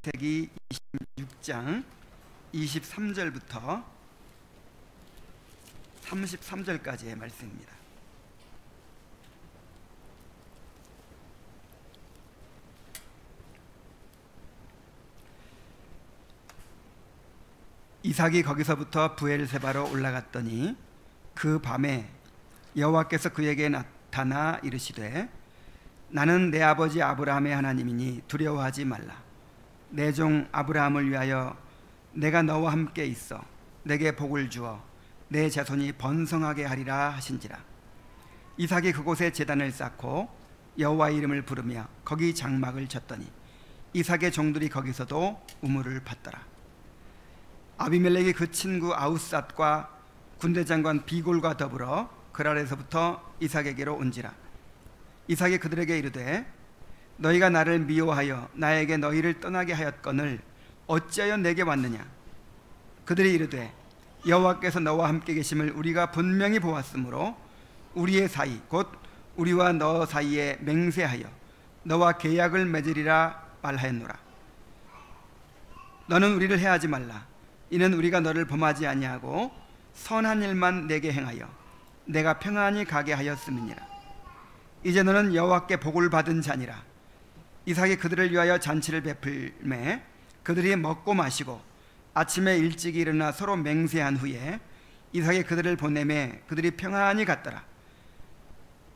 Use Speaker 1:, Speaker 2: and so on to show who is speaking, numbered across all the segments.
Speaker 1: 창세기 26장 23절부터 33절까지의 말씀입니다. 이삭이 거기서부터 브엘세바로 올라갔더니 그 밤에 여호와께서 그에게 나타나 이르시되 나는 내 아버지 아브라함의 하나님이니 두려워하지 말라. 내 종 아브라함을 위하여 내가 너와 함께 있어 내게 복을 주어 내 자손이 번성하게 하리라 하신지라. 이삭이 그곳에 제단을 쌓고 여호와의 이름을 부르며 거기 장막을 쳤더니 이삭의 종들이 거기서도 우물을 팠더라. 아비멜렉이 그 친구 아우삿과 군대장관 비골과 더불어 그랄에서부터 이삭에게로 온지라. 이삭이 그들에게 이르되 너희가 나를 미워하여 나에게 너희를 떠나게 하였거늘 어찌하여 내게 왔느냐. 그들이 이르되 여호와께서 너와 함께 계심을 우리가 분명히 보았으므로 우리의 사이 곧 우리와 너 사이에 맹세하여 너와 계약을 맺으리라 말하였노라. 너는 우리를 해하지 말라. 이는 우리가 너를 범하지 아니하고 선한 일만 내게 행하여 내가 평안히 가게 하였음이니라. 이제 너는 여호와께 복을 받은 자니라. 이삭이 그들을 위하여 잔치를 베풀매 그들이 먹고 마시고 아침에 일찍 일어나 서로 맹세한 후에 이삭이 그들을 보내매 그들이 평안히 갔더라.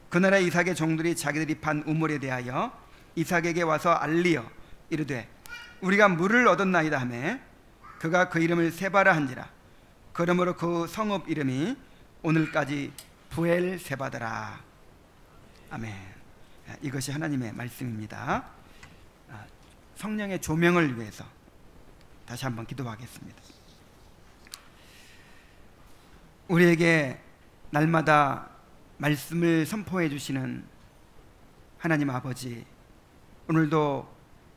Speaker 1: 그날에 이삭의 종들이 자기들이 판 우물에 대하여 이삭에게 와서 알리어 이르되 우리가 물을 얻었나이다 하매 그가 그 이름을 세바라 한지라. 그러므로 그 성읍 이름이 오늘까지 브엘세바더라. 아멘. 이것이 하나님의 말씀입니다. 성령의 조명을 위해서 다시 한번 기도하겠습니다. 우리에게 날마다 말씀을 선포해 주시는 하나님 아버지, 오늘도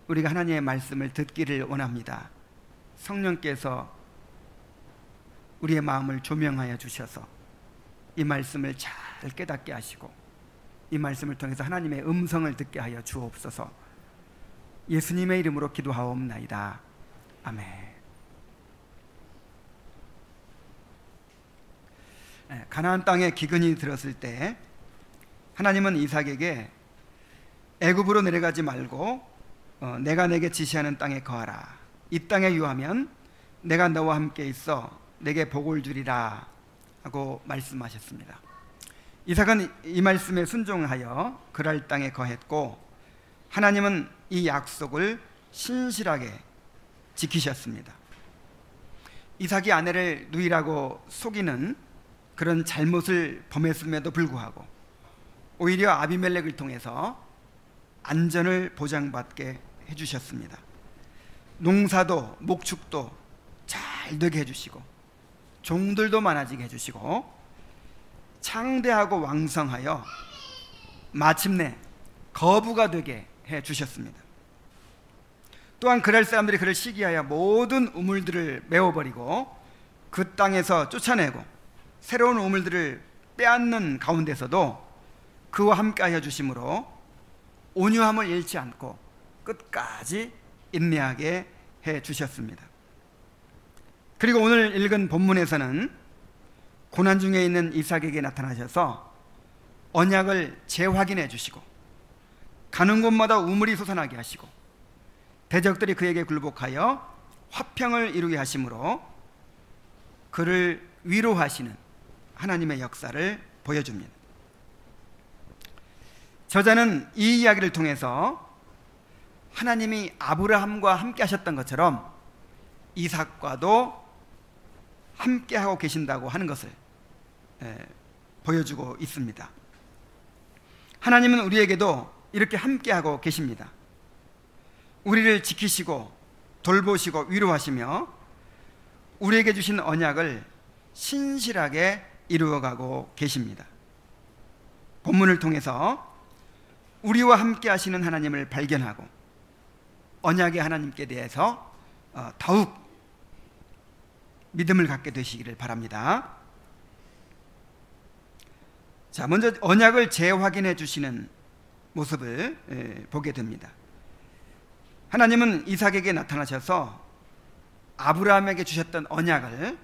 Speaker 1: 우리가 하나님의 말씀을 듣기를 원합니다. 성령께서 우리의 마음을 조명하여 주셔서 이 말씀을 잘 깨닫게 하시고 이 말씀을 통해서 하나님의 음성을 듣게 하여 주옵소서. 예수님의 이름으로 기도하옵나이다. 아멘. 가나안 땅에 기근이 들었을 때 하나님은 이삭에게 애굽으로 내려가지 말고 내가 내게 지시하는 땅에 거하라. 이 땅에 유하면 내가 너와 함께 있어 내게 복을 주리라 하고 말씀하셨습니다. 이삭은 이 말씀에 순종하여 그랄 땅에 거했고 하나님은 이 약속을 신실하게 지키셨습니다. 이삭이 아내를 누이라고 속이는 그런 잘못을 범했음에도 불구하고 오히려 아비멜렉을 통해서 안전을 보장받게 해주셨습니다. 농사도 목축도 잘 되게 해주시고 종들도 많아지게 해주시고 창대하고 왕성하여 마침내 거부가 되게 해주셨습니다. 또한 그랄 사람들이 그를 시기하여 모든 우물들을 메워버리고 그 땅에서 쫓아내고 새로운 우물들을 빼앗는 가운데서도 그와 함께하여 주심으로 온유함을 잃지 않고 끝까지 인내하게 해주셨습니다. 그리고 오늘 읽은 본문에서는 고난 중에 있는 이삭에게 나타나셔서 언약을 재확인해 주시고 가는 곳마다 우물이 솟아나게 하시고 대적들이 그에게 굴복하여 화평을 이루게 하심으로 그를 위로하시는 하나님의 역사를 보여줍니다. 저자는 이 이야기를 통해서 하나님이 아브라함과 함께 하셨던 것처럼 이삭과도 함께 하고 계신다고 하는 것을 보여주고 있습니다. 하나님은 우리에게도 이렇게 함께 하고 계십니다. 우리를 지키시고 돌보시고 위로하시며 우리에게 주신 언약을 신실하게 이루어가고 계십니다. 본문을 통해서 우리와 함께 하시는 하나님을 발견하고 언약의 하나님께 대해서 더욱 믿음을 갖게 되시기를 바랍니다. 자, 먼저 언약을 재확인해 주시는 모습을 보게 됩니다. 하나님은 이삭에게 나타나셔서 아브라함에게 주셨던 언약을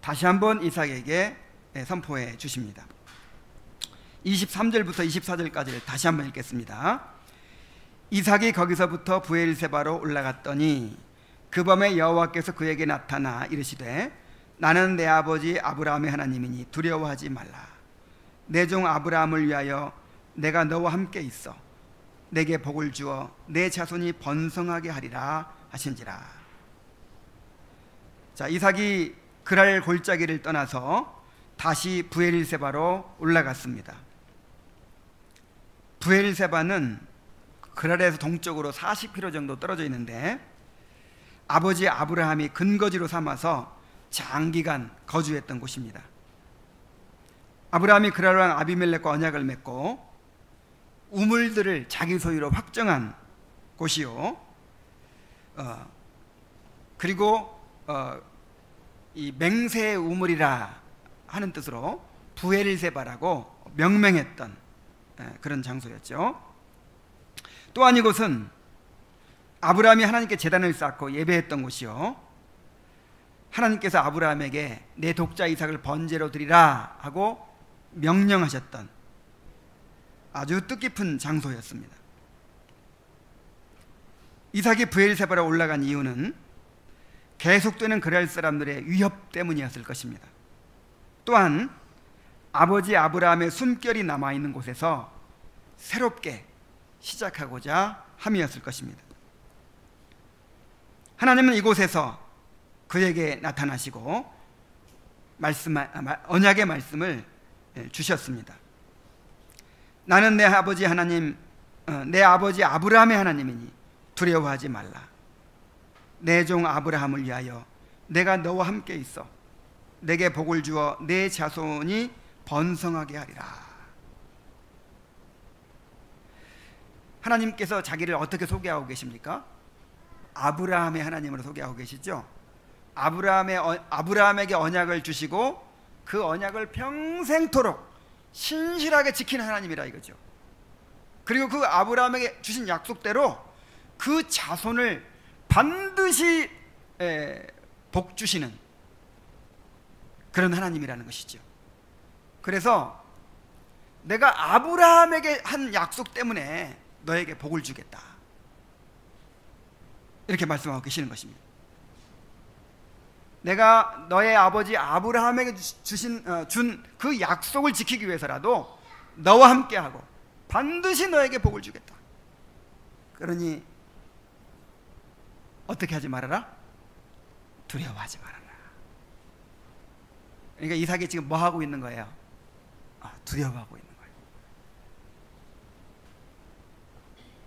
Speaker 1: 다시 한번 이삭에게 선포해 주십니다. 23절부터 24절까지를 다시 한번 읽겠습니다. 이삭이 거기서부터 브엘세바로 올라갔더니 그 밤에 여호와께서 그에게 나타나 이르시되 나는 내 아버지 아브라함의 하나님이니 두려워하지 말라. 내 종 아브라함을 위하여 내가 너와 함께 있어 내게 복을 주어 내 자손이 번성하게 하리라 하신지라. 자, 이삭이 그랄 골짜기를 떠나서 다시 브엘세바로 올라갔습니다. 브엘세바는 그랄에서 동쪽으로 40km 정도 떨어져 있는데 아버지 아브라함이 근거지로 삼아서 장기간 거주했던 곳입니다. 아브라함이 그랄 왕 아비멜렉과 언약을 맺고 우물들을 자기 소유로 확정한 곳이요. 그리고 이 맹세의 우물이라 하는 뜻으로 브엘세바라고 명명했던 그런 장소였죠. 또한 이곳은 아브라함이 하나님께 제단을 쌓고 예배했던 곳이요, 하나님께서 아브라함에게 내 독자 이삭을 번제로 드리라 하고 명령하셨던 아주 뜻깊은 장소였습니다. 이삭이 브엘세바로 올라간 이유는 계속되는 그랄 사람들의 위협 때문이었을 것입니다. 또한 아버지 아브라함의 숨결이 남아있는 곳에서 새롭게 시작하고자 함이었을 것입니다. 하나님은 이곳에서 그에게 나타나시고 언약의 말씀을 주셨습니다. 나는 내 아버지 하나님, 내 아버지 아브라함의 하나님이니 두려워하지 말라. 내 종 아브라함을 위하여 내가 너와 함께 있어 내게 복을 주어 내 자손이 번성하게 하리라. 하나님께서 자기를 어떻게 소개하고 계십니까? 아브라함의 하나님으로 소개하고 계시죠. 아브라함에게 언약을 주시고 그 언약을 평생토록 신실하게 지키는 하나님이라 이거죠. 그리고 그 아브라함에게 주신 약속대로 그 자손을 반드시 복 주시는 그런 하나님이라는 것이죠. 그래서 내가 아브라함에게 한 약속 때문에 너에게 복을 주겠다, 이렇게 말씀하고 계시는 것입니다. 내가 너의 아버지 아브라함에게 준 그 약속을 지키기 위해서라도 너와 함께하고 반드시 너에게 복을 주겠다. 그러니 어떻게 하지 말아라? 두려워하지 말아라. 그러니까 이삭이 지금 뭐 하고 있는 거예요? 두려워하고 있는 거예요.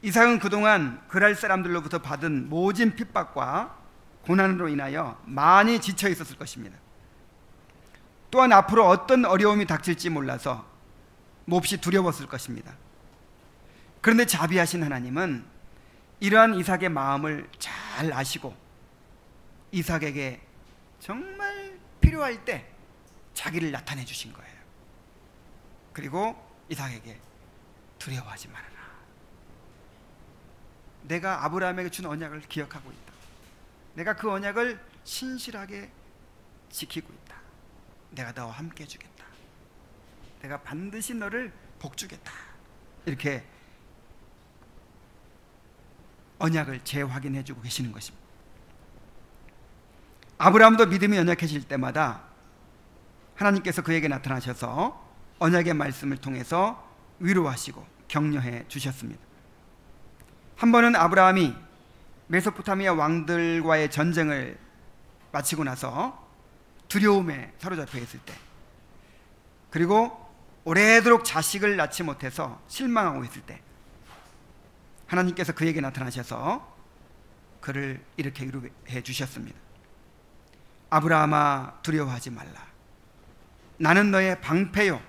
Speaker 1: 이삭은 그동안 그랄 사람들로부터 받은 모진 핍박과 고난으로 인하여 많이 지쳐 있었을 것입니다. 또한 앞으로 어떤 어려움이 닥칠지 몰라서 몹시 두려웠을 것입니다. 그런데 자비하신 하나님은 이러한 이삭의 마음을 잘 아시고 이삭에게 정말 필요할 때 자기를 나타내 주신 거예요. 그리고 이삭에게 두려워하지 말아라. 내가 아브라함에게 준 언약을 기억하고 있다. 내가 그 언약을 신실하게 지키고 있다. 내가 너와 함께 해주겠다. 내가 반드시 너를 복주겠다. 이렇게 언약을 재확인해주고 계시는 것입니다. 아브라함도 믿음이 연약해질 때마다 하나님께서 그에게 나타나셔서 언약의 말씀을 통해서 위로하시고 격려해 주셨습니다. 한 번은 아브라함이 메소포타미아 왕들과의 전쟁을 마치고 나서 두려움에 사로잡혀 있을 때, 그리고 오래도록 자식을 낳지 못해서 실망하고 있을 때 하나님께서 그에게 나타나셔서 그를 이렇게 위로해 주셨습니다. 아브라함아, 두려워하지 말라. 나는 너의 방패요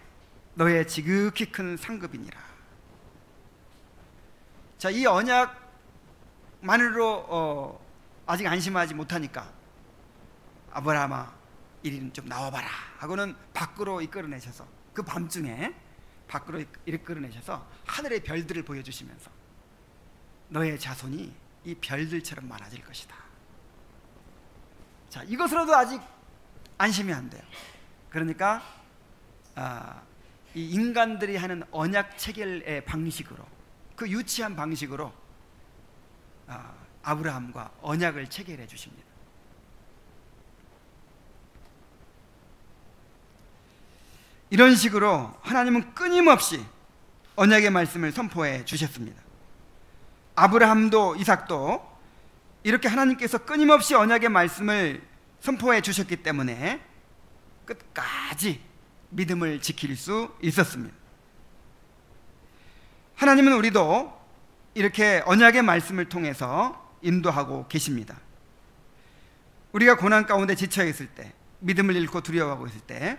Speaker 1: 너의 지극히 큰 상급이니라. 자, 이 언약만으로 아직 안심하지 못하니까 아브라함아, 이리 좀 나와봐라 하고는 밖으로 이끌어내셔서, 그 밤중에 밖으로 이끌어내셔서 하늘의 별들을 보여주시면서 너의 자손이 이 별들처럼 많아질 것이다. 자, 이것으로도 아직 안심이 안 돼요. 그러니까 이 인간들이 하는 언약 체결의 방식으로, 그 유치한 방식으로 아브라함과 언약을 체결해 주십니다. 이런 식으로 하나님은 끊임없이 언약의 말씀을 선포해 주셨습니다. 아브라함도 이삭도 이렇게 하나님께서 끊임없이 언약의 말씀을 선포해 주셨기 때문에 끝까지 믿음을 지킬 수 있었습니다. 하나님은 우리도 이렇게 언약의 말씀을 통해서 인도하고 계십니다. 우리가 고난 가운데 지쳐 있을 때, 믿음을 잃고 두려워하고 있을 때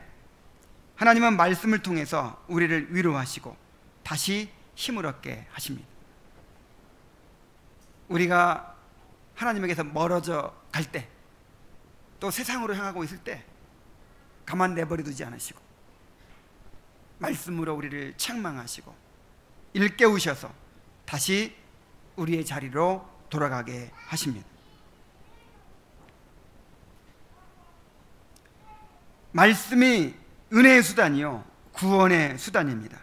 Speaker 1: 하나님은 말씀을 통해서 우리를 위로하시고 다시 힘을 얻게 하십니다. 우리가 하나님에게서 멀어져 갈 때, 또 세상으로 향하고 있을 때 가만 내버려두지 않으시고 말씀으로 우리를 책망하시고 일깨우셔서 다시 우리의 자리로 돌아가게 하십니다. 말씀이 은혜의 수단이요 구원의 수단입니다.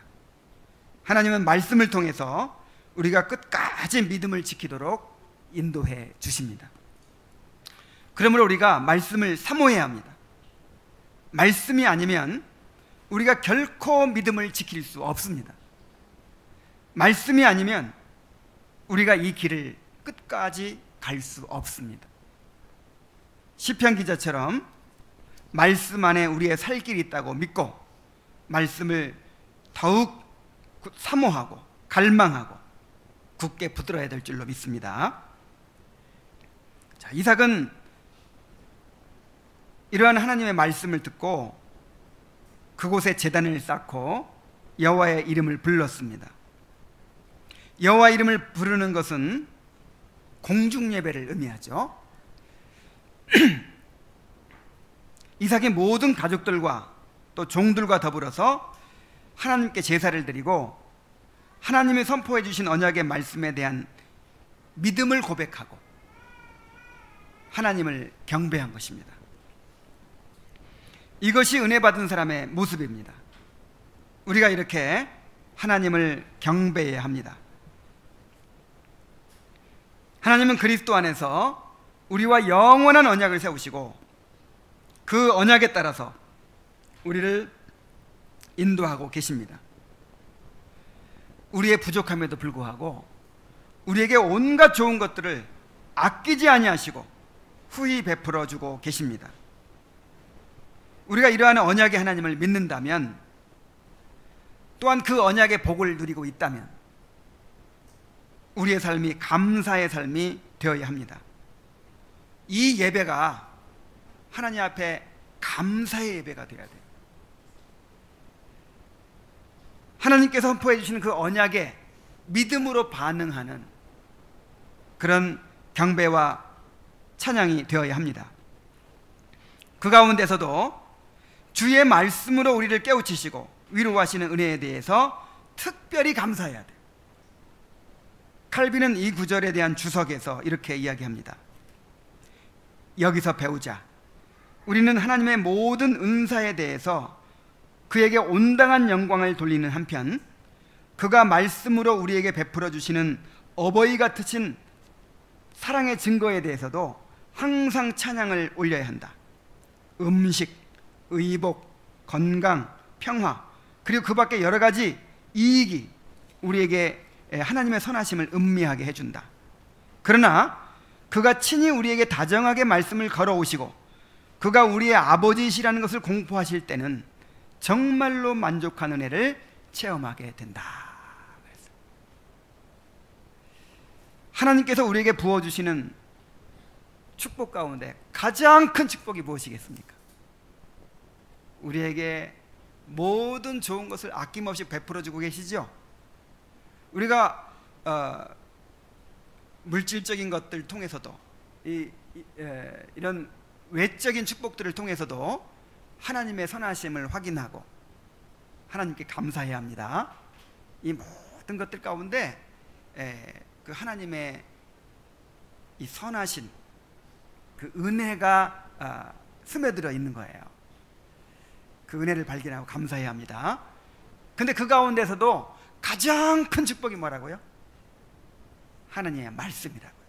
Speaker 1: 하나님은 말씀을 통해서 우리가 끝까지 믿음을 지키도록 인도해 주십니다. 그러므로 우리가 말씀을 사모해야 합니다. 말씀이 아니면 우리가 결코 믿음을 지킬 수 없습니다. 말씀이 아니면 우리가 이 길을 끝까지 갈 수 없습니다. 시편 기자처럼 말씀 안에 우리의 살 길이 있다고 믿고 말씀을 더욱 사모하고 갈망하고 굳게 붙들어야 될 줄로 믿습니다. 자, 이삭은 이러한 하나님의 말씀을 듣고 그곳에 제단을 쌓고 여호와의 이름을 불렀습니다. 여호와 이름을 부르는 것은 공중 예배를 의미하죠. 이삭의 모든 가족들과 또 종들과 더불어서 하나님께 제사를 드리고 하나님이 선포해 주신 언약의 말씀에 대한 믿음을 고백하고 하나님을 경배한 것입니다. 이것이 은혜 받은 사람의 모습입니다. 우리가 이렇게 하나님을 경배해야 합니다. 하나님은 그리스도 안에서 우리와 영원한 언약을 세우시고 그 언약에 따라서 우리를 인도하고 계십니다. 우리의 부족함에도 불구하고 우리에게 온갖 좋은 것들을 아끼지 아니하시고 후히 베풀어 주고 계십니다. 우리가 이러한 언약의 하나님을 믿는다면, 또한 그 언약의 복을 누리고 있다면 우리의 삶이 감사의 삶이 되어야 합니다. 이 예배가 하나님 앞에 감사의 예배가 되어야 돼요. 하나님께서 선포해 주시는 그 언약에 믿음으로 반응하는 그런 경배와 찬양이 되어야 합니다. 그 가운데서도 주의 말씀으로 우리를 깨우치시고 위로하시는 은혜에 대해서 특별히 감사해야 돼요. 칼빈은 이 구절에 대한 주석에서 이렇게 이야기합니다. 여기서 배우자. 우리는 하나님의 모든 은사에 대해서 그에게 온당한 영광을 돌리는 한편, 그가 말씀으로 우리에게 베풀어 주시는 어버이 같으신 사랑의 증거에 대해서도 항상 찬양을 올려야 한다. 음식, 의복, 건강, 평화, 그리고 그 밖에 여러 가지 이익이 우리에게 하나님의 선하심을 음미하게 해준다. 그러나 그가 친히 우리에게 다정하게 말씀을 걸어오시고 그가 우리의 아버지이시라는 것을 공포하실 때는 정말로 만족한 은혜를 체험하게 된다. 하나님께서 우리에게 부어주시는 축복 가운데 가장 큰 축복이 무엇이겠습니까? 우리에게 모든 좋은 것을 아낌없이 베풀어주고 계시죠. 우리가 물질적인 것들 통해서도 이런 외적인 축복들을 통해서도 하나님의 선하심을 확인하고 하나님께 감사해야 합니다. 이 모든 것들 가운데 그 하나님의 이 선하신 그 은혜가 스며들어 있는 거예요. 그 은혜를 발견하고 감사해야 합니다. 근데 그 가운데서도 가장 큰 축복이 뭐라고요? 하나님의 말씀이라고요.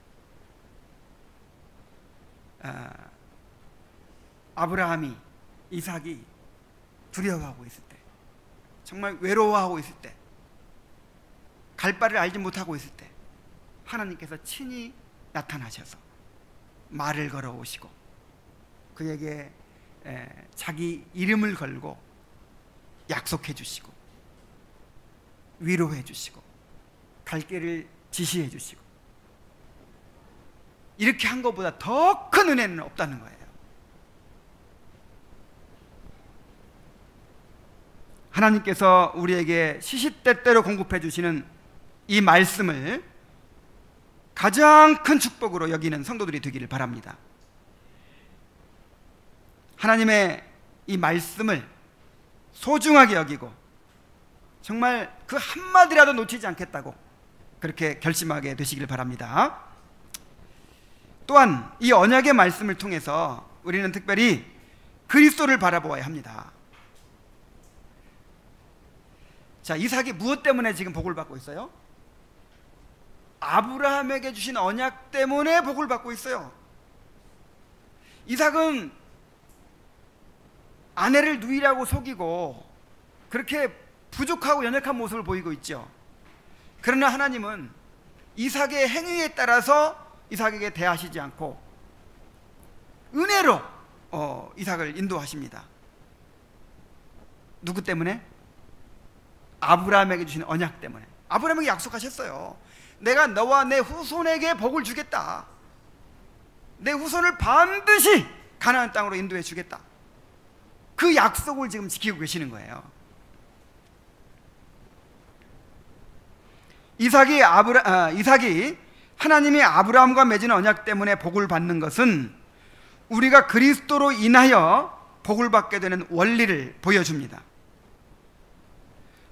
Speaker 1: 아브라함이, 이삭이 두려워하고 있을 때, 정말 외로워하고 있을 때, 갈 바를 알지 못하고 있을 때 하나님께서 친히 나타나셔서 말을 걸어오시고 그에게 자기 이름을 걸고 약속해 주시고 위로해 주시고 갈 길을 지시해 주시고, 이렇게 한 것보다 더 큰 은혜는 없다는 거예요. 하나님께서 우리에게 시시때때로 공급해 주시는 이 말씀을 가장 큰 축복으로 여기는 성도들이 되기를 바랍니다. 하나님의 이 말씀을 소중하게 여기고 정말 그 한마디라도 놓치지 않겠다고 그렇게 결심하게 되시기를 바랍니다. 또한 이 언약의 말씀을 통해서 우리는 특별히 그리스도를 바라보아야 합니다. 자, 이삭이 무엇 때문에 지금 복을 받고 있어요? 아브라함에게 주신 언약 때문에 복을 받고 있어요. 이삭은 아내를 누이라고 속이고 그렇게 부족하고 연약한 모습을 보이고 있죠. 그러나 하나님은 이삭의 행위에 따라서 이삭에게 대하시지 않고 은혜로 이삭을 인도하십니다. 누구 때문에? 아브라함에게 주신 언약 때문에. 아브라함에게 약속하셨어요. 내가 너와 내 후손에게 복을 주겠다. 내 후손을 반드시 가나안 땅으로 인도해 주겠다. 그 약속을 지금 지키고 계시는 거예요. 이삭이 하나님이 아브라함과 맺은 언약 때문에 복을 받는 것은 우리가 그리스도로 인하여 복을 받게 되는 원리를 보여줍니다.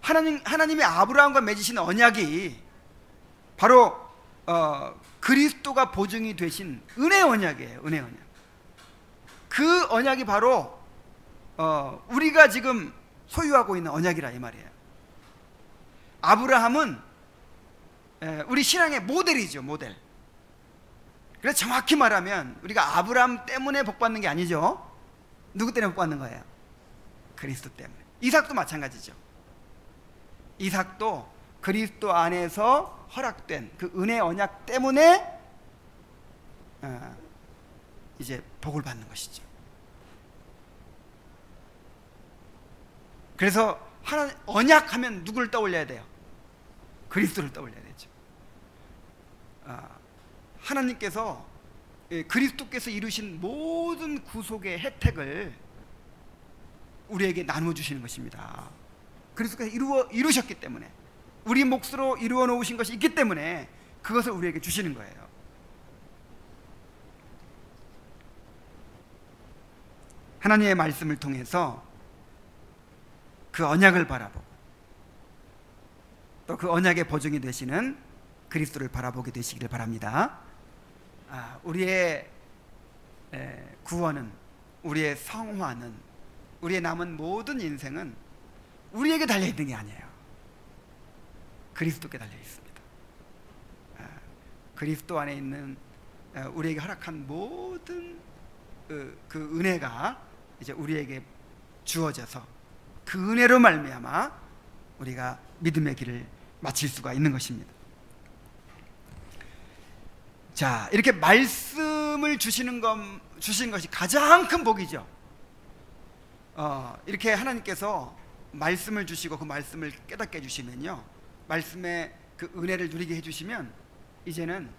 Speaker 1: 하나님이 아브라함과 맺으신 언약이 바로 그리스도가 보증이 되신 은혜 언약이에요. 은혜 언약. 그 언약이 바로 우리가 지금 소유하고 있는 언약이라 이 말이에요. 아브라함은 우리 신앙의 모델이죠. 모델. 그래서 정확히 말하면 우리가 아브라함 때문에 복 받는 게 아니죠. 누구 때문에 복 받는 거예요? 그리스도 때문에. 이삭도 마찬가지죠. 이삭도 그리스도 안에서 허락된 그 은혜 언약 때문에 이제 복을 받는 것이죠. 그래서 언약하면 누구를 떠올려야 돼요? 그리스도를 떠올려야 되죠. 하나님께서 그리스도께서 이루신 모든 구속의 혜택을 우리에게 나누어 주시는 것입니다. 그리스도께서 이루셨기 때문에, 우리 몫으로 이루어 놓으신 것이 있기 때문에 그것을 우리에게 주시는 거예요. 하나님의 말씀을 통해서 그 언약을 바라보고 또 그 언약의 보증이 되시는 그리스도를 바라보게 되시기를 바랍니다. 우리의 구원은, 우리의 성화는, 우리의 남은 모든 인생은 우리에게 달려있는 게 아니에요. 그리스도께 달려있습니다. 그리스도 안에 있는 우리에게 허락한 모든 그 은혜가 이제 우리에게 주어져서 그 은혜로 말미암아 우리가 믿음의 길을 마칠 수가 있는 것입니다. 자, 이렇게 말씀을 주시는 것이 가장 큰 복이죠. 이렇게 하나님께서 말씀을 주시고 그 말씀을 깨닫게 해주시면요, 말씀의 그 은혜를 누리게 해주시면 이제는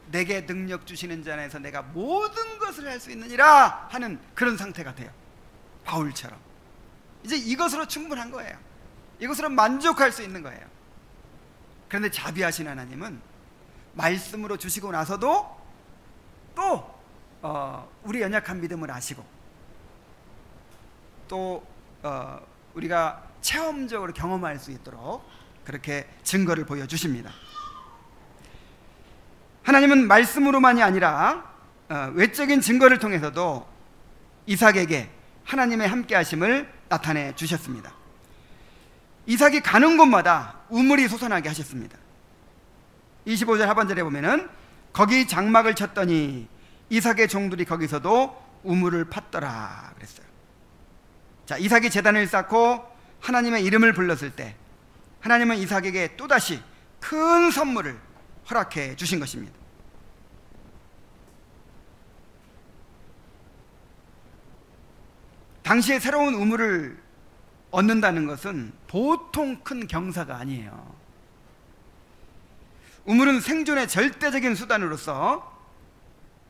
Speaker 1: 내게 능력 주시는 자 안에서 내가 모든 것을 할 수 있느니라 하는 그런 상태가 돼요. 바울처럼. 이제 이것으로 충분한 거예요. 이것으로 만족할 수 있는 거예요. 그런데 자비하신 하나님은 말씀으로 주시고 나서도 또 우리 연약한 믿음을 아시고 또 우리가 체험적으로 경험할 수 있도록 그렇게 증거를 보여주십니다. 하나님은 말씀으로만이 아니라 외적인 증거를 통해서도 이삭에게 하나님의 함께하심을 나타내 주셨습니다. 이삭이 가는 곳마다 우물이 솟아나게 하셨습니다. 25절 하반절에 보면은 거기 장막을 쳤더니 이삭의 종들이 거기서도 우물을 팠더라 그랬어요. 자, 이삭이 제단을 쌓고 하나님의 이름을 불렀을 때 하나님은 이삭에게 또다시 큰 선물을 허락해 주신 것입니다. 당시에 새로운 우물을 얻는다는 것은 보통 큰 경사가 아니에요. 우물은 생존의 절대적인 수단으로서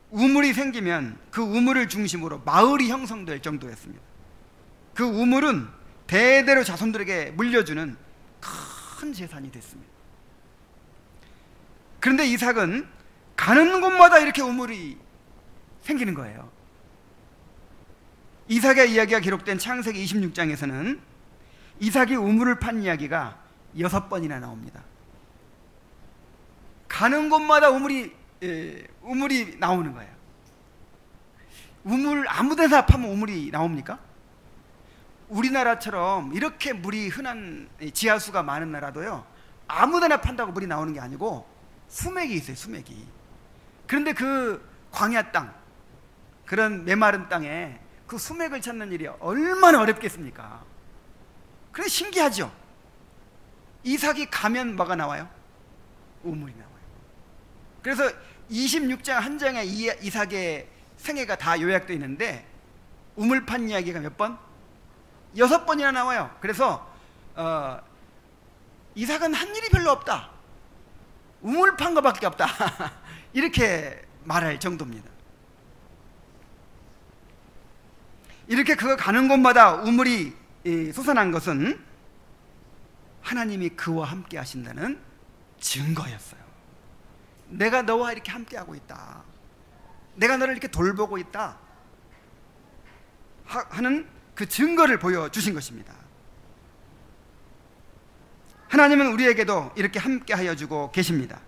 Speaker 1: 우물이 생기면 그 우물을 중심으로 마을이 형성될 정도였습니다. 그 우물은 대대로 자손들에게 물려주는 큰 재산이 됐습니다. 그런데 이삭은 가는 곳마다 이렇게 우물이 생기는 거예요. 이삭의 이야기가 기록된 창세기 26장에서는 이삭이 우물을 판 이야기가 6번이나 나옵니다. 가는 곳마다 우물이 나오는 거예요. 우물 아무데나 파면 우물이 나옵니까? 우리나라처럼 이렇게 물이 흔한 지하수가 많은 나라도요, 아무데나 판다고 물이 나오는 게 아니고 수맥이 있어요. 수맥이. 그런데 그 광야 땅, 그런 메마른 땅에 그 수맥을 찾는 일이 얼마나 어렵겠습니까? 그래 신기하죠. 이삭이 가면 뭐가 나와요? 우물이 나와요. 그래서 26장 한 장에 이삭의 생애가 다 요약되어 있는데 우물 판 이야기가 몇 번? 6번이나 나와요. 그래서 이삭은 한 일이 별로 없다, 우물 판 거밖에 없다 이렇게 말할 정도입니다. 이렇게 그가 가는 곳마다 우물이 솟아난 것은 하나님이 그와 함께 하신다는 증거였어요. 내가 너와 이렇게 함께하고 있다, 내가 너를 이렇게 돌보고 있다 하는 그 증거를 보여주신 것입니다. 하나님은 우리에게도 이렇게 함께하여 주고 계십니다.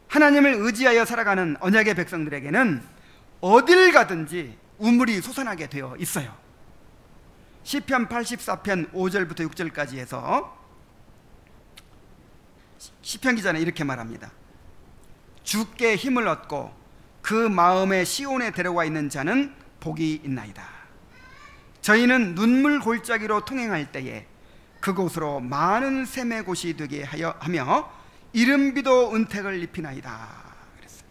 Speaker 1: 하나님을 의지하여 살아가는 언약의 백성들에게는 어딜 가든지 우물이 솟아나게 되어 있어요. 시편 84편 5절부터 6절까지 해서 시편 기자는 이렇게 말합니다. 주께 힘을 얻고 그 마음에 시온에 데려와 있는 자는 복이 있나이다. 저희는 눈물 골짜기로 통행할 때에 그곳으로 많은 샘의 곳이 되게 하며 이른비도 은택을 입히나이다 그랬어요.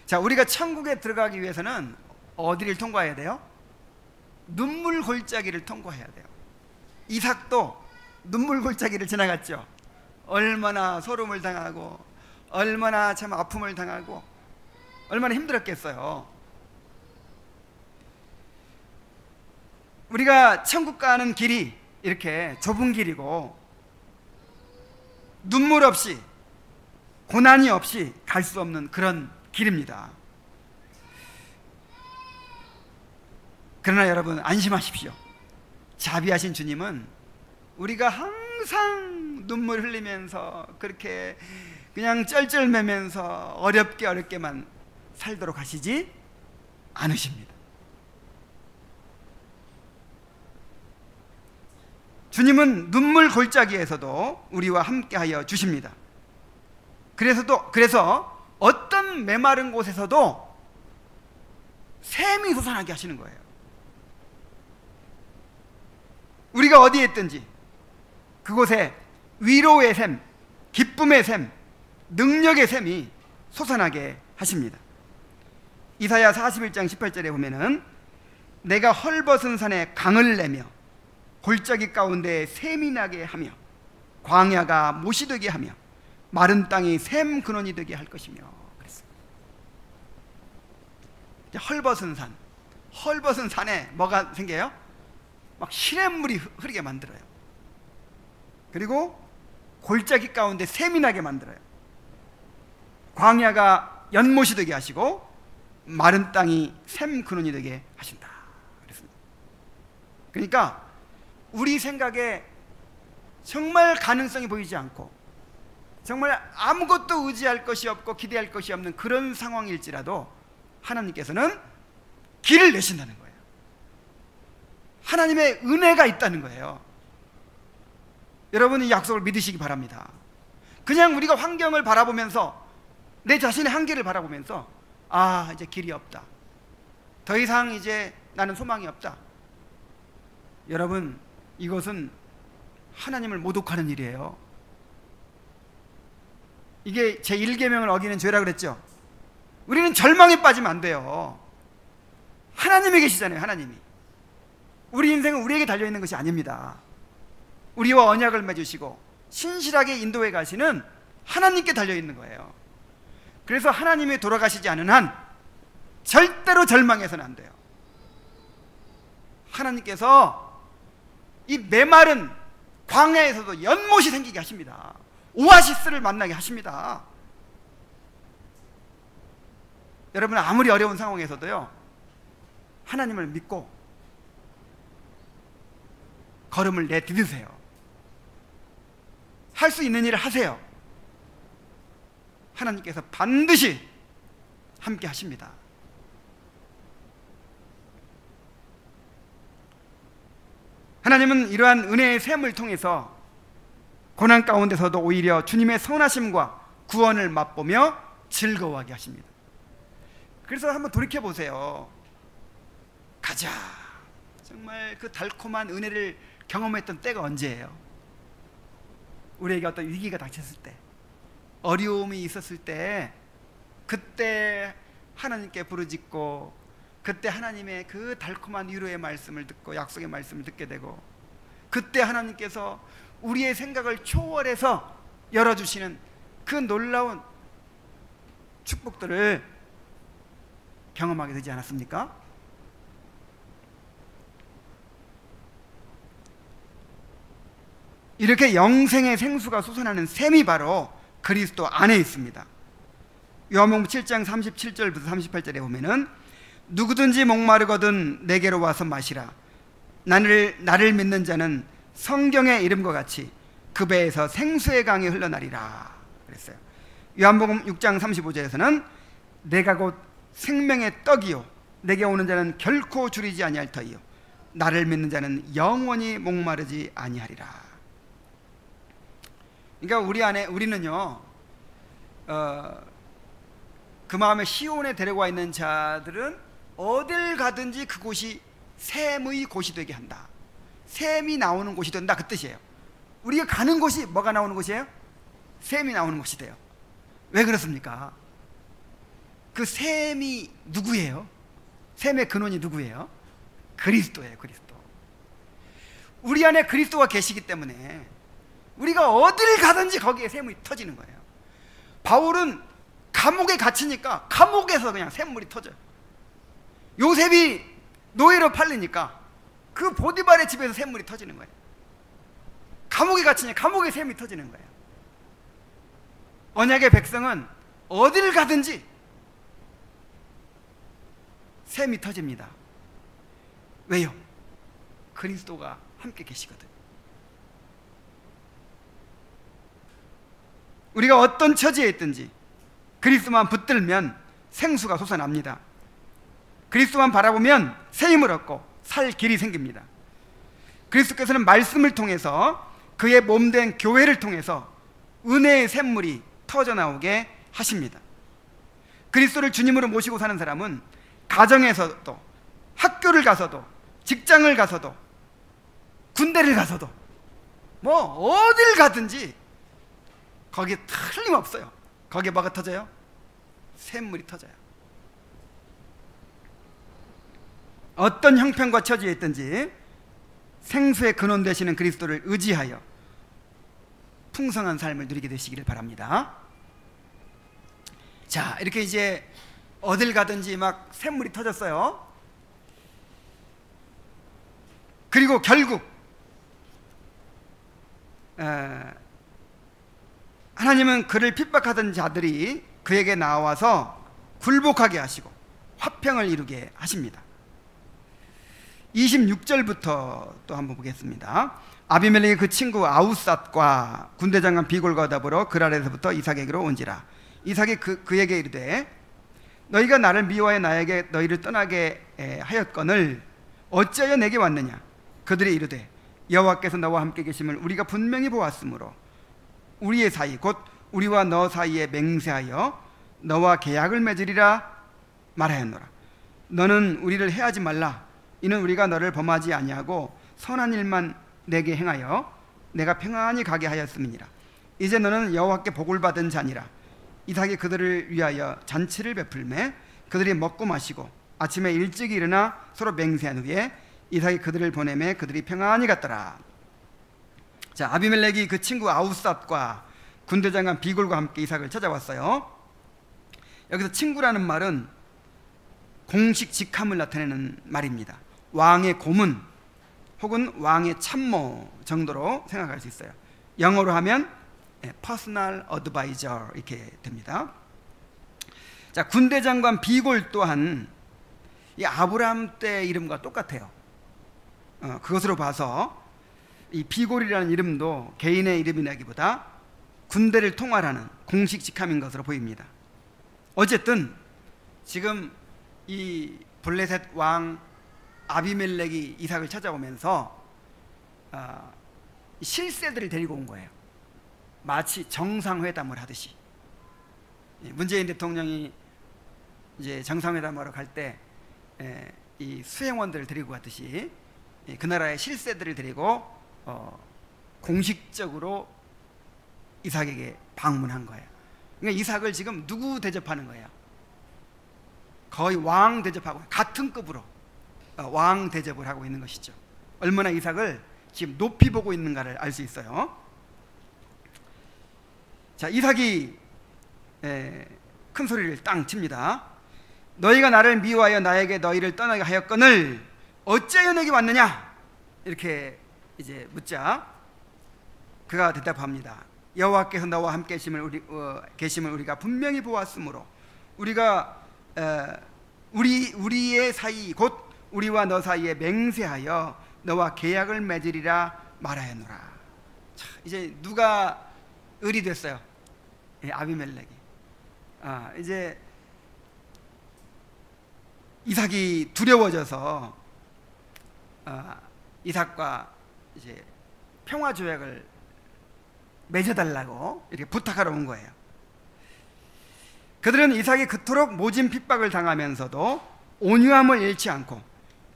Speaker 1: 자, 우리가 천국에 들어가기 위해서는 어디를 통과해야 돼요? 눈물 골짜기를 통과해야 돼요. 이삭도 눈물 골짜기를 지나갔죠. 얼마나 소름을 당하고 얼마나 참 아픔을 당하고 얼마나 힘들었겠어요. 우리가 천국 가는 길이 이렇게 좁은 길이고 눈물 없이 고난이 없이 갈 수 없는 그런 길입니다. 그러나 여러분 안심하십시오. 자비하신 주님은 우리가 항상 눈물 흘리면서 그렇게 그냥 쩔쩔매면서 어렵게만 살도록 하시지 않으십니다. 주님은 눈물 골짜기에서도 우리와 함께하여 주십니다. 그래서 어떤 메마른 곳에서도 샘이 솟아나게 하시는 거예요. 우리가 어디에 있든지 그곳에 위로의 샘, 기쁨의 샘, 능력의 샘이 솟아나게 하십니다. 이사야 41장 18절에 보면은 내가 헐벗은 산에 강을 내며 골짜기 가운데 샘이 나게 하며 광야가 못이 되게 하며 마른 땅이 샘 근원이 되게 할 것이며 그랬습니다. 헐벗은 산에 뭐가 생겨요? 막 시냇물이 흐르게 만들어요. 그리고 골짜기 가운데 샘이 나게 만들어요. 광야가 연못이 되게 하시고 마른 땅이 샘 근원이 되게 하신다 그랬습니다. 그러니까 우리 생각에 정말 가능성이 보이지 않고 정말 아무것도 의지할 것이 없고 기대할 것이 없는 그런 상황일지라도 하나님께서는 길을 내신다는 거예요. 하나님의 은혜가 있다는 거예요. 여러분, 이 약속을 믿으시기 바랍니다. 그냥 우리가 환경을 바라보면서, 내 자신의 한계를 바라보면서, 아, 이제 길이 없다, 더 이상 이제 나는 소망이 없다. 여러분, 이것은 하나님을 모독하는 일이에요. 이게 제1계명을 어기는 죄라 그랬죠. 우리는 절망에 빠지면 안 돼요. 하나님이 계시잖아요. 하나님이. 우리 인생은 우리에게 달려있는 것이 아닙니다. 우리와 언약을 맺으시고 신실하게 인도해 가시는 하나님께 달려있는 거예요. 그래서 하나님이 돌아가시지 않은 한 절대로 절망해서는 안 돼요. 하나님께서 이 메마른 광야에서도 연못이 생기게 하십니다. 오아시스를 만나게 하십니다. 여러분, 아무리 어려운 상황에서도요, 하나님을 믿고 걸음을 내디디세요. 할 수 있는 일을 하세요. 하나님께서 반드시 함께 하십니다. 하나님은 이러한 은혜의 샘을 통해서 고난 가운데서도 오히려 주님의 선하심과 구원을 맛보며 즐거워하게 하십니다. 그래서 한번 돌이켜 보세요. 가자, 정말 그 달콤한 은혜를 경험했던 때가 언제예요? 우리에게 어떤 위기가 닥쳤을 때, 어려움이 있었을 때, 그때 하나님께 부르짖고, 그때 하나님의 그 달콤한 위로의 말씀을 듣고 약속의 말씀을 듣게 되고, 그때 하나님께서 우리의 생각을 초월해서 열어주시는 그 놀라운 축복들을 경험하게 되지 않았습니까? 이렇게 영생의 생수가 솟아나는 샘이 바로 그리스도 안에 있습니다. 요한복음 7장 37절부터 38절에 보면은, 누구든지 목마르거든 내게로 와서 마시라. 나를 믿는 자는 성경의 이름과 같이 그 배에서 생수의 강이 흘러나리라 그랬어요. 요한복음 6장 35절에서는 내가 곧 생명의 떡이요 내게 오는 자는 결코 줄이지 아니할 터이요 나를 믿는 자는 영원히 목마르지 아니하리라. 그러니까 우리는요, 그 마음에 시온에 데려와 있는 자들은 어딜 가든지 그곳이 샘의 곳이 되게 한다. 샘이 나오는 곳이 된다, 그 뜻이에요. 우리가 가는 곳이 뭐가 나오는 곳이에요? 샘이 나오는 곳이 돼요. 왜 그렇습니까? 그 샘이 누구예요? 샘의 근원이 누구예요? 그리스도예요. 그리스도. 우리 안에 그리스도가 계시기 때문에 우리가 어딜 가든지 거기에 샘이 터지는 거예요. 바울은 감옥에 갇히니까 감옥에서 그냥 샘물이 터져요. 요셉이 노예로 팔리니까 그 보디발의 집에서 샘물이 터지는 거예요. 감옥에 갇히니 감옥에 샘이 터지는 거예요. 언약의 백성은 어딜 가든지 샘이 터집니다. 왜요? 그리스도가 함께 계시거든. 우리가 어떤 처지에 있든지 그리스도만 붙들면 생수가 솟아납니다. 그리스도만 바라보면 새 힘을 얻고 살 길이 생깁니다. 그리스도께서는 말씀을 통해서 그의 몸된 교회를 통해서 은혜의 샘물이 터져나오게 하십니다. 그리스도를 주님으로 모시고 사는 사람은 가정에서도, 학교를 가서도, 직장을 가서도, 군대를 가서도, 뭐 어딜 가든지 거기에 틀림없어요. 거기에 뭐가 터져요? 샘물이 터져요. 어떤 형편과 처지에 있든지 생수의 근원 되시는 그리스도를 의지하여 풍성한 삶을 누리게 되시기를 바랍니다. 자, 이렇게 이제 어딜 가든지 막 샘물이 터졌어요. 그리고 결국 하나님은 그를 핍박하던 자들이 그에게 나와서 굴복하게 하시고 화평을 이루게 하십니다. 26절부터 또 한번 보겠습니다. 아비멜렉이 그 친구 아우삿과 군대장관 비골과 더불어 그랄에서부터 이삭에게로 온지라. 이삭이 그에게 이르되 너희가 나를 미워하여 나에게 너희를 떠나게 하였거늘 어찌하여 내게 왔느냐. 그들이 이르되 여호와께서 너와 함께 계심을 우리가 분명히 보았으므로 우리의 사이 곧 우리와 너 사이에 맹세하여 너와 계약을 맺으리라 말하였노라. 너는 우리를 해하지 말라. 이는 우리가 너를 범하지 아니하고 선한 일만 내게 행하여 내가 평안히 가게 하였음이니라. 이제 너는 여호와께 복을 받은 자니라. 이삭이 그들을 위하여 잔치를 베풀매 그들이 먹고 마시고 아침에 일찍 일어나 서로 맹세한 후에 이삭이 그들을 보내매 그들이 평안히 갔더라. 자, 아비멜렉이 그 친구 아우삿과 군대장관 비골과 함께 이삭을 찾아왔어요. 여기서 친구라는 말은 공식 직함을 나타내는 말입니다. 왕의 고문 혹은 왕의 참모 정도로 생각할 수 있어요. 영어로 하면 personal advisor 이렇게 됩니다. 자, 군대장관 비골 또한 이 아브라함 때 이름과 똑같아요. 그것으로 봐서 이 비골이라는 이름도 개인의 이름이라기보다 군대를 통할하는 공식 직함인 것으로 보입니다. 어쨌든 지금 이 블레셋 왕 아비멜렉이 이삭을 찾아오면서 실세들을 데리고 온 거예요. 마치 정상회담을 하듯이. 문재인 대통령이 이제 정상회담하러 갈 때 이 수행원들을 데리고 갔듯이 그 나라의 실세들을 데리고 공식적으로 이삭에게 방문한 거예요. 그러니까 이삭을 지금 누구 대접하는 거예요? 거의 왕 대접하고 같은 급으로 왕 대접을 하고 있는 것이죠. 얼마나 이삭을 지금 높이 보고 있는가를 알 수 있어요. 자, 이삭이 큰 소리를 땅 칩니다. 너희가 나를 미워하여 나에게 너희를 떠나게 하였거늘 어찌하여 내게 왔느냐? 이렇게 이제 묻자 그가 대답합니다. 여호와께서 너와 함께 계심을 우리가 분명히 보았으므로 우리가 우리의 사이 곧 우리와 너 사이에 맹세하여 너와 계약을 맺으리라 말하였노라. 자, 이제 누가 을이 됐어요? 아비멜렉이. 이제 이삭이 두려워져서 이삭과 이제 평화 조약을 맺어달라고 이렇게 부탁하러 온 거예요. 그들은 이삭이 그토록 모진 핍박을 당하면서도 온유함을 잃지 않고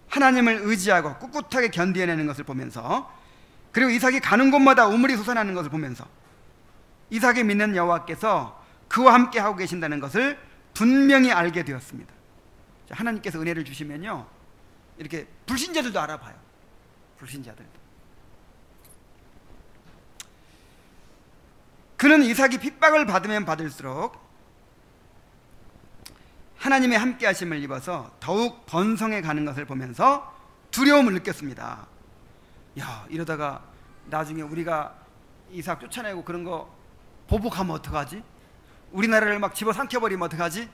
Speaker 1: 하나님을 의지하고 꿋꿋하게 견뎌내는 것을 보면서, 그리고 이삭이 가는 곳마다 우물이 솟아나는 것을 보면서 이삭이 믿는 여호와께서 그와 함께 하고 계신다는 것을 분명히 알게 되었습니다. 하나님께서 은혜를 주시면요, 이렇게 불신자들도 알아봐요. 불신자들도. 그는 이삭이 핍박을 받으면 받을수록 하나님의 함께 하심을 입어서 더욱 번성해 가는 것을 보면서 두려움을 느꼈습니다. 야, 이러다가 나중에 우리가 이삭 쫓아내고 그런 거 보복하면 어떡하지? 우리나라를 막 집어삼켜버리면 어떡하지?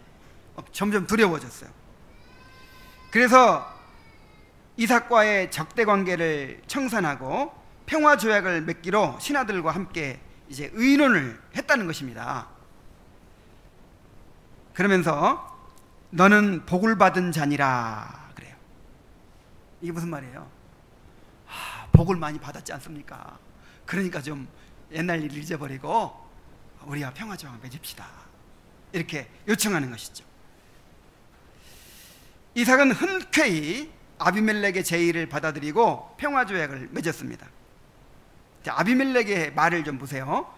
Speaker 1: 점점 두려워졌어요. 그래서 이삭과의 적대 관계를 청산하고 평화 조약을 맺기로 신하들과 함께 이제 의논을 했다는 것입니다. 그러면서 너는 복을 받은 자니라 그래요. 이게 무슨 말이에요? 복을 많이 받았지 않습니까? 그러니까 좀 옛날 일을 잊어버리고 우리와 평화 조약을 맺읍시다, 이렇게 요청하는 것이죠. 이삭은 흔쾌히 아비멜렉의 제의를 받아들이고 평화 조약을 맺었습니다. 자, 아비멜렉의 말을 좀 보세요.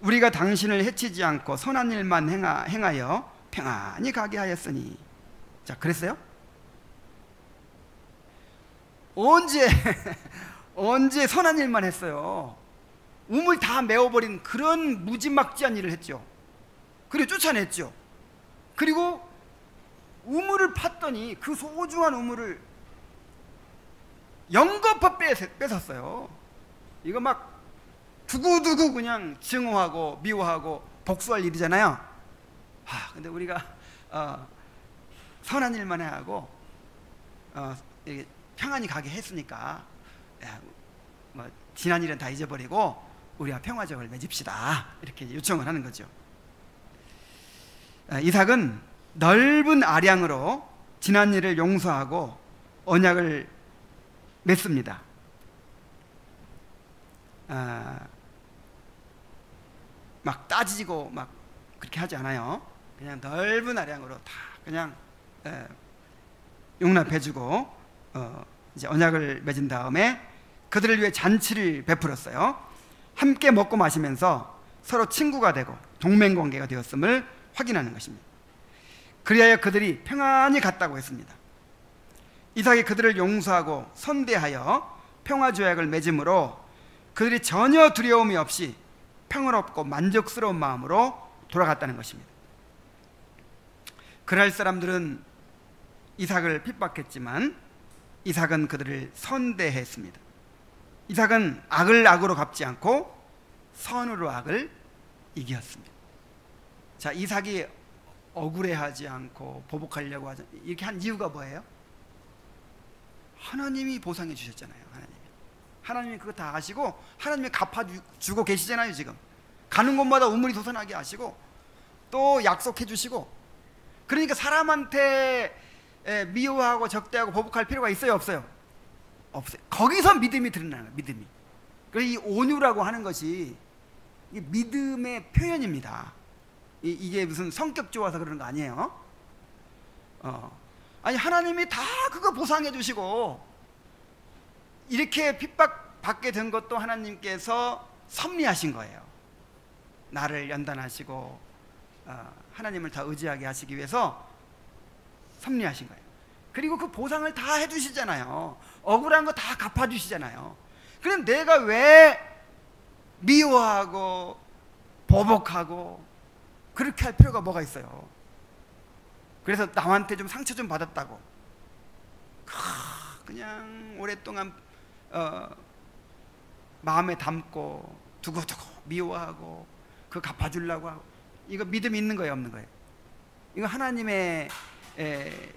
Speaker 1: 우리가 당신을 해치지 않고 선한 일만 행하여 평안히 가게 하였으니. 자, 그랬어요? 언제 선한 일만 했어요? 우물 다 메워버린 그런 무지막지한 일을 했죠. 그리고 쫓아냈죠. 그리고 우물을 팠더니 그 소중한 우물을 영겁하 뺏었어요. 이거 막 두고두고 그냥 증오하고 미워하고 복수할 일이잖아요. 근데 우리가 선한 일만 하고 평안히 가게 했으니까 뭐 지난 일은 다 잊어버리고 우리와 평화적을 맺읍시다, 이렇게 요청을 하는 거죠. 이삭은 넓은 아량으로 지난 일을 용서하고 언약을 맺습니다. 막 따지고 막 그렇게 하지 않아요. 그냥 넓은 아량으로 다 그냥 용납해주고 이제 언약을 맺은 다음에 그들을 위해 잔치를 베풀었어요. 함께 먹고 마시면서 서로 친구가 되고 동맹관계가 되었음을 확인하는 것입니다. 그리하여 그들이 평안히 갔다고 했습니다. 이삭이 그들을 용서하고 선대하여 평화조약을 맺음으로 그들이 전혀 두려움이 없이 평화롭고 만족스러운 마음으로 돌아갔다는 것입니다. 그랄 사람들은 이삭을 핍박했지만 이삭은 그들을 선대했습니다. 이삭은 악을 악으로 갚지 않고 선으로 악을 이겼습니다. 자, 이삭이 억울해하지 않고 보복하려고 하지, 이렇게 한 이유가 뭐예요? 하나님이 보상해 주셨잖아요. 하나님이 그거 다 아시고 하나님이 갚아주고 계시잖아요. 지금 가는 곳마다 우물이 솟아나게 하시고 또 약속해 주시고, 그러니까 사람한테 미워하고 적대하고 보복할 필요가 있어요, 없어요? 없어요. 거기서 믿음이 드러나는 거예요. 믿음이. 그래서 이 온유라고 하는 것이 이게 믿음의 표현입니다. 이게 무슨 성격 좋아서 그러는 거 아니에요. 아니, 하나님이 다 그거 보상해 주시고 이렇게 핍박받게 된 것도 하나님께서 섭리하신 거예요. 나를 연단하시고 하나님을 다 의지하게 하시기 위해서 섭리하신 거예요. 그리고 그 보상을 다 해주시잖아요. 억울한 거 다 갚아주시잖아요. 그런데 내가 왜 미워하고 보복하고 그렇게 할 필요가 뭐가 있어요? 그래서 남한테 좀 상처 좀 받았다고 그냥 오랫동안 마음에 담고 두고두고 미워하고 그거 갚아주려고 하고, 이거 믿음이 있는 거예요, 없는 거예요? 이거 하나님의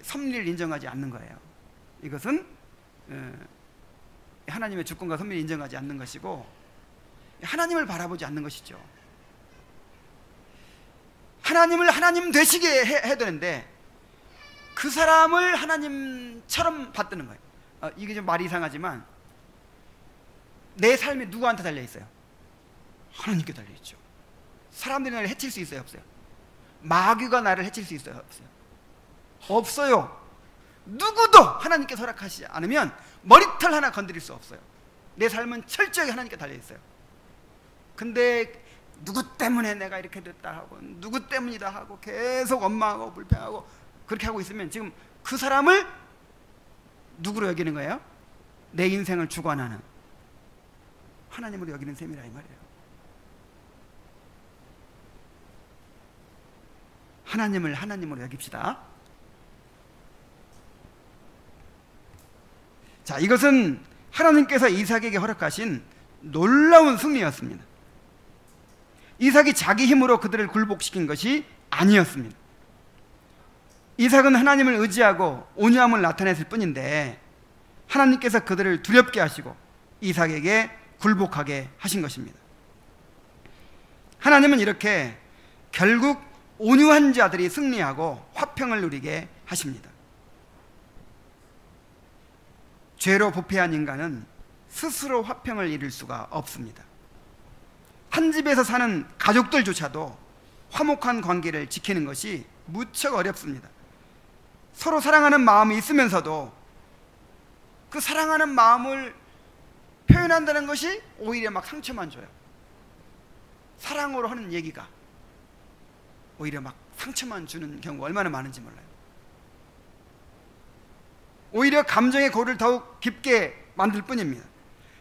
Speaker 1: 섭리를 인정하지 않는 거예요. 이것은 하나님의 주권과 섭리를 인정하지 않는 것이고 하나님을 바라보지 않는 것이죠. 하나님을 하나님 되시게 해야 되는데 그 사람을 하나님처럼 받드는 거예요. 이게 좀 말이 이상하지만 내 삶이 누구한테 달려있어요? 하나님께 달려있죠. 사람들이 나를 해칠 수 있어요, 없어요? 마귀가 나를 해칠 수 있어요, 없어요? 없어요. 누구도 하나님께 허락하시지 않으면 머리털 하나 건드릴 수 없어요. 내 삶은 철저하게 하나님께 달려있어요. 근데 누구 때문에 내가 이렇게 됐다 하고 누구 때문이다 하고 계속 원망하고 불평하고 그렇게 하고 있으면 지금 그 사람을 누구로 여기는 거예요? 내 인생을 주관하는 하나님으로 여기는 셈이라 이 말이에요. 하나님을 하나님으로 여깁시다. 자, 이것은 하나님께서 이삭에게 허락하신 놀라운 승리였습니다. 이삭이 자기 힘으로 그들을 굴복시킨 것이 아니었습니다. 이삭은 하나님을 의지하고 온유함을 나타냈을 뿐인데 하나님께서 그들을 두렵게 하시고 이삭에게 굴복하게 하신 것입니다. 하나님은 이렇게 결국 온유한 자들이 승리하고 화평을 누리게 하십니다. 죄로 부패한 인간은 스스로 화평을 이룰 수가 없습니다. 한 집에서 사는 가족들조차도 화목한 관계를 지키는 것이 무척 어렵습니다. 서로 사랑하는 마음이 있으면서도 그 사랑하는 마음을 표현한다는 것이 오히려 막 상처만 줘요. 사랑으로 하는 얘기가 오히려 막 상처만 주는 경우가 얼마나 많은지 몰라요. 오히려 감정의 골을 더욱 깊게 만들 뿐입니다.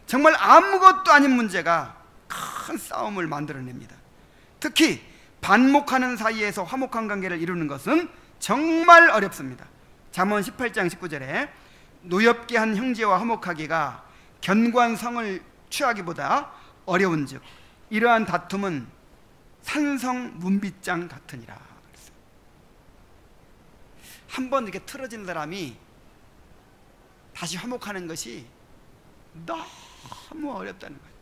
Speaker 1: 정말 아무것도 아닌 문제가 큰 싸움을 만들어냅니다. 특히 반목하는 사이에서 화목한 관계를 이루는 것은 정말 어렵습니다. 잠언 18장 19절에 노엽게 한 형제와 화목하기가 견고한 성을 취하기보다 어려운즉 이러한 다툼은 산성 문빗장 같으니라. 한번 이렇게 틀어진 사람이 다시 화목하는 것이 너무 어렵다는 거예요.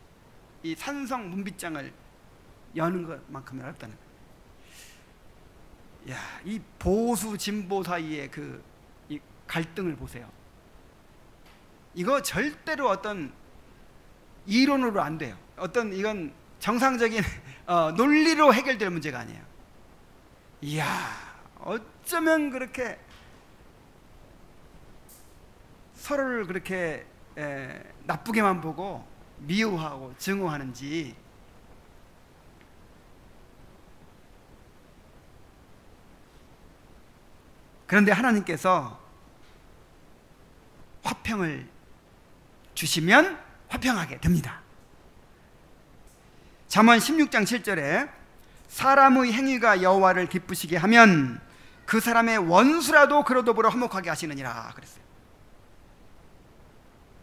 Speaker 1: 이 산성 문빗장을 여는 것만큼 어렵다는 거예요. 야, 이 보수 진보 사이의 이 갈등을 보세요. 이거 절대로 어떤 이론으로 안 돼요. 이건 정상적인 논리로 해결될 문제가 아니에요. 이야, 어쩌면 그렇게 서로를 그렇게 나쁘게만 보고 미워하고 증오하는지. 그런데 하나님께서 화평을 주시면 화평하게 됩니다. 잠언 16장 7절에 사람의 행위가 여호와를 기쁘시게 하면 그 사람의 원수라도 그로 더불어 화목하게 하시느니라 그랬어요.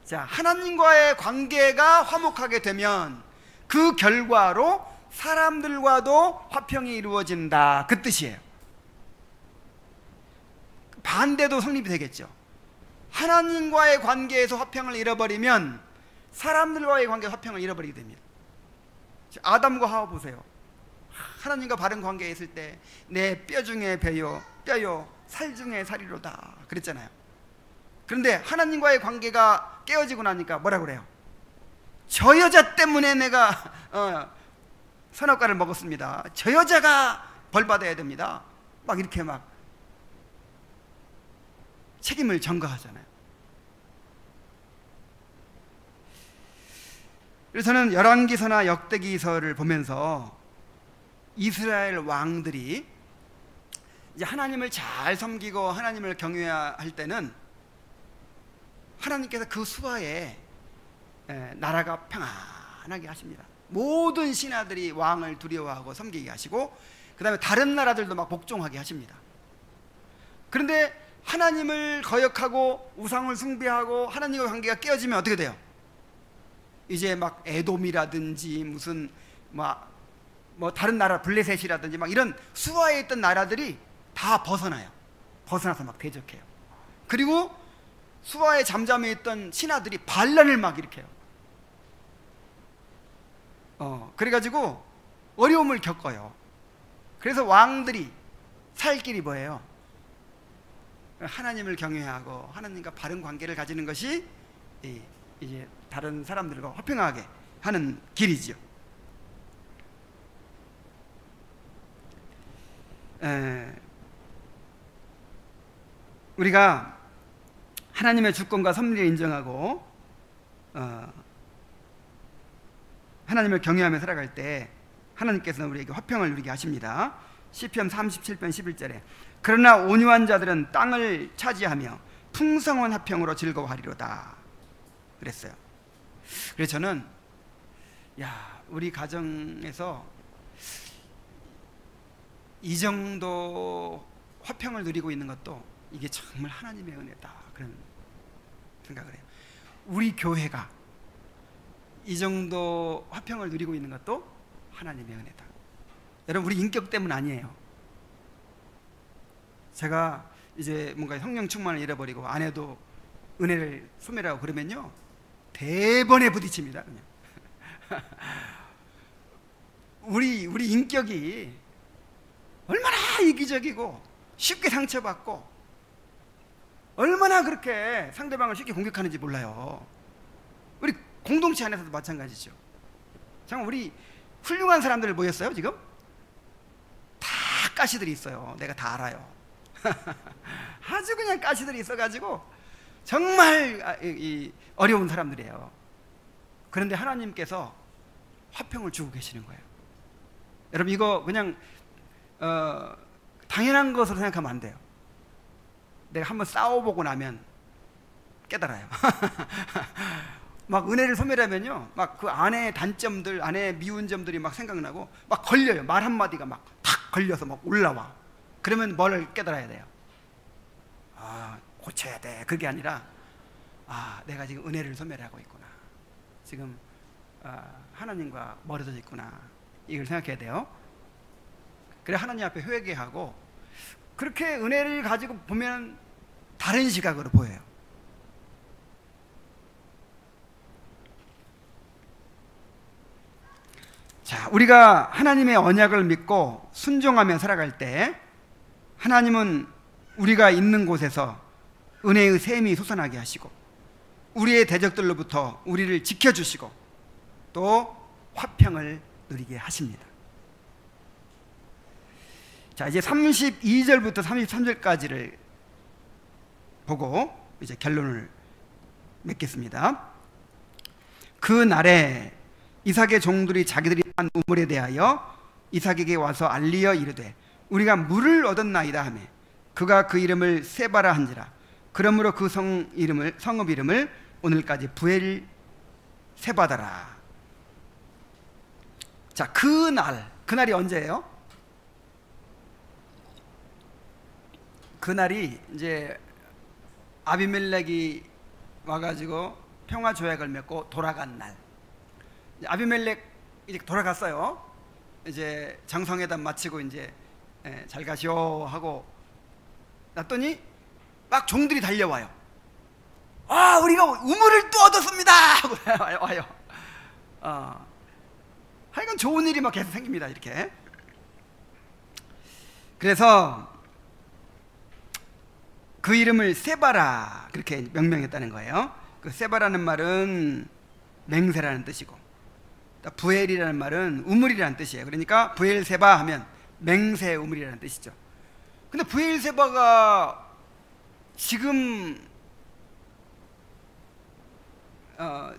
Speaker 1: 자, 하나님과의 관계가 화목하게 되면 그 결과로 사람들과도 화평이 이루어진다, 그 뜻이에요. 반대도 성립이 되겠죠. 하나님과의 관계에서 화평을 잃어버리면 사람들과의 관계에서 화평을 잃어버리게 됩니다. 아담과 하와 보세요. 하나님과 바른 관계에 있을 때 내 뼈 중에 뼈요 살 중에 살이로다 그랬잖아요. 그런데 하나님과의 관계가 깨어지고 나니까 뭐라고 그래요? 저 여자 때문에 내가 선악과를 먹었습니다. 저 여자가 벌받아야 됩니다. 막 이렇게 막 책임을 전가하잖아요. 그래서 저는 열왕기서나 역대기서를 보면서 이스라엘 왕들이 이제 하나님을 잘 섬기고 하나님을 경외해야 할 때는 하나님께서 그 수하에 나라가 평안하게 하십니다. 모든 신하들이 왕을 두려워하고 섬기게 하시고 그 다음에 다른 나라들도 막 복종하게 하십니다. 그런데 하나님을 거역하고 우상을 숭배하고 하나님과 관계가 깨어지면 어떻게 돼요? 이제 막 에돔이라든지 무슨 뭐 다른 나라 블레셋이라든지 막 이런 수하에 있던 나라들이 다 벗어나요. 벗어나서 막 대적해요. 그리고 수하에 잠잠해 있던 신하들이 반란을 막 일으켜요. 그래가지고 어려움을 겪어요. 그래서 왕들이 살 길이 뭐예요? 하나님을 경외하고 하나님과 바른 관계를 가지는 것이 이제 다른 사람들과 화평하게 하는 길이지요. 우리가 하나님의 주권과 섭리를 인정하고 하나님을 경외하며 살아갈 때 하나님께서는 우리에게 화평을 누리게 하십니다. 시편 37편 11절에 그러나 온유한 자들은 땅을 차지하며 풍성한 화평으로 즐거워하리로다 그랬어요. 그래서 저는 우리 가정에서 이 정도 화평을 누리고 있는 것도 이게 정말 하나님의 은혜다 그런 생각을 해요. 우리 교회가 이 정도 화평을 누리고 있는 것도 하나님의 은혜다. 여러분, 우리 인격 때문 아니에요. 제가 이제 뭔가 성령 충만을 잃어버리고 아내도 은혜를 소멸하고 그러면요 대번에 부딪힙니다. 그냥 우리 인격이 얼마나 이기적이고 쉽게 상처받고 얼마나 그렇게 상대방을 쉽게 공격하는지 몰라요. 우리 공동체 안에서도 마찬가지죠. 정말 우리 훌륭한 사람들 모였어요. 지금 다 가시들이 있어요. 내가 다 알아요. 아주 그냥 가시들이 있어가지고 정말 어려운 사람들이에요. 그런데 하나님께서 화평을 주고 계시는 거예요. 여러분, 이거 그냥 당연한 것으로 생각하면 안 돼요. 내가 한번 싸워보고 나면 깨달아요. 막 은혜를 소멸하면요, 막 그 안에 단점들, 안에 미운 점들이 막 생각나고 막 걸려요. 말 한마디가 막 탁 걸려서 막 올라와. 그러면 뭘 깨달아야 돼요? 고쳐야 돼. 그게 아니라 내가 지금 은혜를 소멸하고 있구나. 지금 하나님과 멀어져 있구나. 이걸 생각해야 돼요. 그래 하나님 앞에 회개하고 그렇게 은혜를 가지고 보면 다른 시각으로 보여요. 자, 우리가 하나님의 언약을 믿고 순종하며 살아갈 때 하나님은 우리가 있는 곳에서 은혜의 샘이 솟아나게 하시고 우리의 대적들로부터 우리를 지켜주시고 또 화평을 누리게 하십니다. 자, 이제 32절부터 33절까지를 보고 이제 결론을 맺겠습니다. 그 날에 이삭의 종들이 자기들이 한 우물에 대하여 이삭에게 와서 알리어 이르되 우리가 물을 얻었나이다 하며 그가 그 이름을 세바라 한지라. 그러므로 그 성읍 이름을 오늘까지 부엘 세바다라. 자, 그날이 언제예요? 그날이 이제 아비멜렉이 와가지고 평화 조약을 맺고 돌아간 날. 아비멜렉 이제 돌아갔어요. 이제 정상회담 마치고 이제 잘 가시오 하고 났더니 막 종들이 달려와요. 아, 우리가 우물을 또 얻었습니다 하고 와요. 하여간 좋은 일이 막 계속 생깁니다. 이렇게. 그래서 그 이름을 세바라 그렇게 명명했다는 거예요. 그 세바라는 말은 맹세라는 뜻이고 부엘이라는 말은 우물이라는 뜻이에요. 그러니까 부엘세바 하면 맹세 우물이라는 뜻이죠. 근데 부엘세바가 지금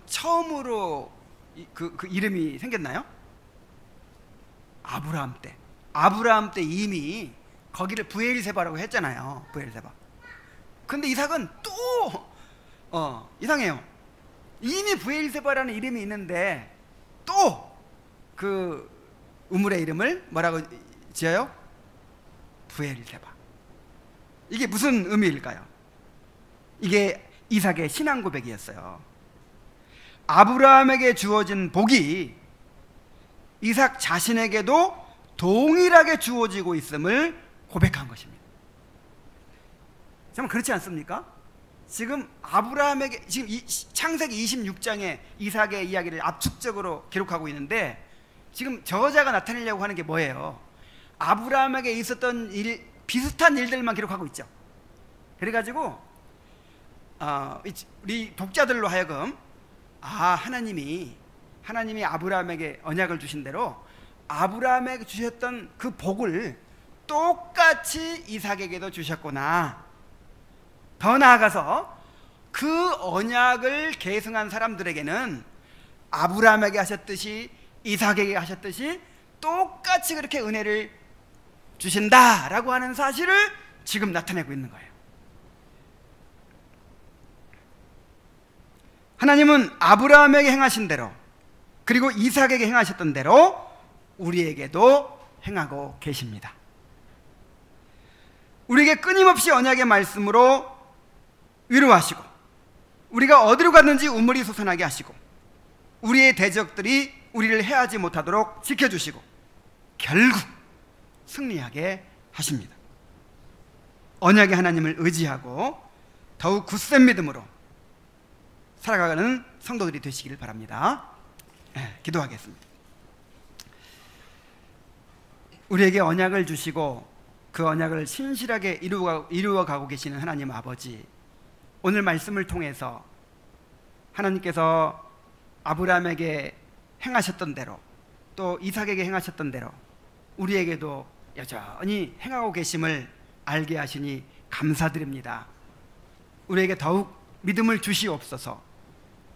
Speaker 1: 처음으로 그 이름이 생겼나요? 아브라함 때 이미 거기를 부엘세바라고 했잖아요. 부엘세바. 근데 이삭은 또 이상해요. 이미 부엘세바라는 이름이 있는데 또 그 우물의 이름을 뭐라고 지어요? 부엘세바. 이게 무슨 의미일까요? 이게 이삭의 신앙 고백이었어요. 아브라함에게 주어진 복이 이삭 자신에게도 동일하게 주어지고 있음을 고백한 것입니다. 정말 그렇지 않습니까? 지금 아브라함에게 지금 창세기 26장에 이삭의 이야기를 압축적으로 기록하고 있는데 지금 저자가 나타내려고 하는 게 뭐예요? 아브라함에게 있었던 비슷한 일들만 기록하고 있죠. 그래가지고 우리 독자들로 하여금 하나님이 아브라함에게 언약을 주신 대로 아브라함에게 주셨던 그 복을 똑같이 이삭에게도 주셨구나. 더 나아가서 그 언약을 계승한 사람들에게는 아브라함에게 하셨듯이 이삭에게 하셨듯이 똑같이 그렇게 은혜를 주신다라고 하는 사실을 지금 나타내고 있는 거예요. 하나님은 아브라함에게 행하신 대로 그리고 이삭에게 행하셨던 대로 우리에게도 행하고 계십니다. 우리에게 끊임없이 언약의 말씀으로 위로하시고 우리가 어디로 갔는지 우물이 솟아나게 하시고 우리의 대적들이 우리를 해하지 못하도록 지켜주시고 결국 승리하게 하십니다. 언약의 하나님을 의지하고 더욱 굳센 믿음으로 살아가는 성도들이 되시기를 바랍니다. 기도하겠습니다. 우리에게 언약을 주시고 그 언약을 신실하게 이루어가고 계시는 하나님 아버지, 오늘 말씀을 통해서 하나님께서 아브라함에게 행하셨던 대로 또 이삭에게 행하셨던 대로 우리에게도 여전히 행하고 계심을 알게 하시니 감사드립니다. 우리에게 더욱 믿음을 주시옵소서.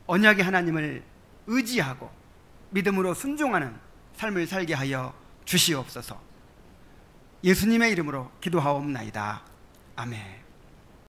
Speaker 1: 언약의 하나님을 의지하고 믿음으로 순종하는 삶을 살게 하여 주시옵소서. 예수님의 이름으로 기도하옵나이다. 아멘.